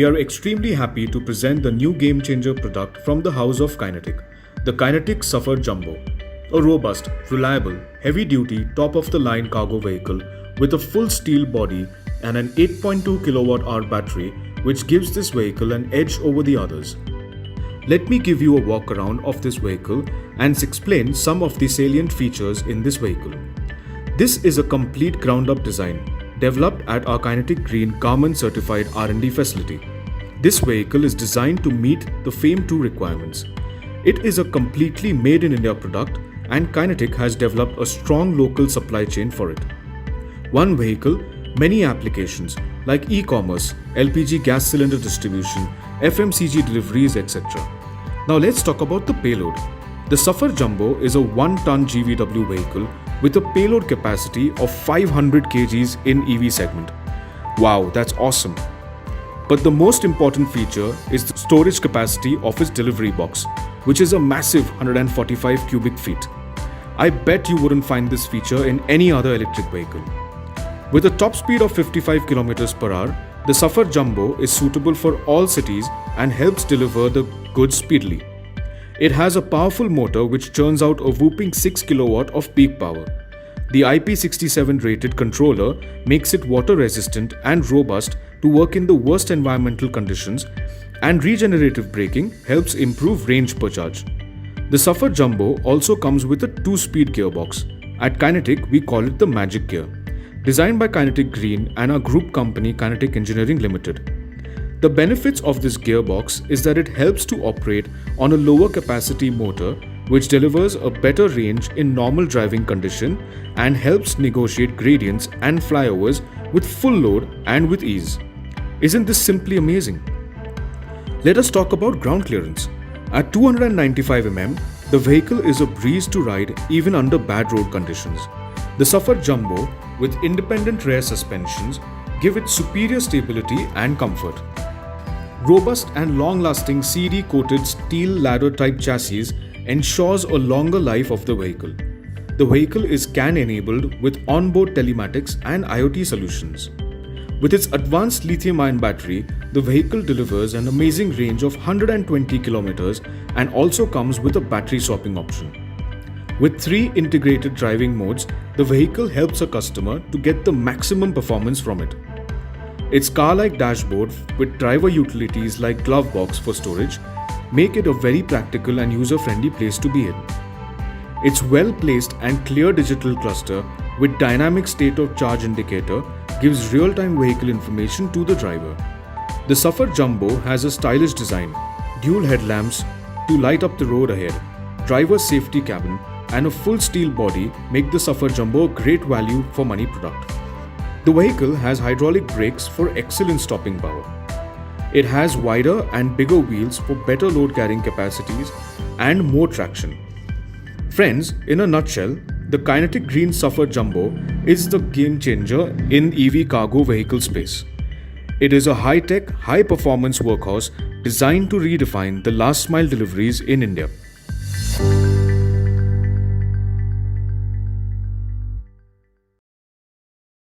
We are extremely happy to present the new game changer product from the house of Kinetic, the Kinetic Suffer Jumbo. A robust, reliable, heavy duty, top of the line cargo vehicle with a full steel body and an 8.2 kWh battery, which gives this vehicle an edge over the others. Let me give you a walk around of this vehicle and explain some of the salient features in this vehicle. This is a complete ground-up design developed at our Kinetic Green Garment certified R&D facility. This vehicle is designed to meet the FAME 2 requirements. It is a completely made in India product and Kinetic has developed a strong local supply chain for it. One vehicle, many applications like e-commerce, LPG gas cylinder distribution, FMCG deliveries, etc. Now let's talk about the payload. The Suffer Jumbo is a 1-ton GVW vehicle with a payload capacity of 500 kgs in EV segment. Wow, that's awesome. But the most important feature is the storage capacity of its delivery box, which is a massive 145 cubic feet. I bet you wouldn't find this feature in any other electric vehicle. With a top speed of 55 km per hour, the Suffer Jumbo is suitable for all cities and helps deliver the goods speedily. It has a powerful motor which churns out a whooping 6 kW of peak power. The IP67 rated controller makes it water resistant and robust to work in the worst environmental conditions, and regenerative braking helps improve range per charge. The Suffer Jumbo also comes with a 2-speed gearbox. At Kinetic, we call it the Magic Gear. Designed by Kinetic Green and our group company Kinetic Engineering Limited. The benefits of this gearbox is that it helps to operate on a lower capacity motor which delivers a better range in normal driving condition and helps negotiate gradients and flyovers with full load and with ease. Isn't this simply amazing? Let us talk about ground clearance. At 295 mm, the vehicle is a breeze to ride even under bad road conditions. The Suffer Jumbo with independent rear suspensions give it superior stability and comfort. Robust and long-lasting CD-coated steel ladder-type chassis ensures a longer life of the vehicle. The vehicle is CAN-enabled with onboard telematics and IoT solutions. With its advanced lithium-ion battery, the vehicle delivers an amazing range of 120 km and also comes with a battery swapping option. With 3 integrated driving modes, the vehicle helps a customer to get the maximum performance from it. Its car-like dashboard with driver utilities like glove box for storage make it a very practical and user-friendly place to be in. Its well-placed and clear digital cluster with dynamic state of charge indicator gives real-time vehicle information to the driver. The Suffer Jumbo has a stylish design, dual headlamps to light up the road ahead, driver's safety cabin and a full steel body make the Suffer Jumbo a great value for money product. The vehicle has hydraulic brakes for excellent stopping power. It has wider and bigger wheels for better load carrying capacities and more traction. Friends, in a nutshell, the Kinetic Green Suffer Jumbo is the game changer in EV cargo vehicle space. It is a high-tech, high-performance workhorse designed to redefine the last mile deliveries in India.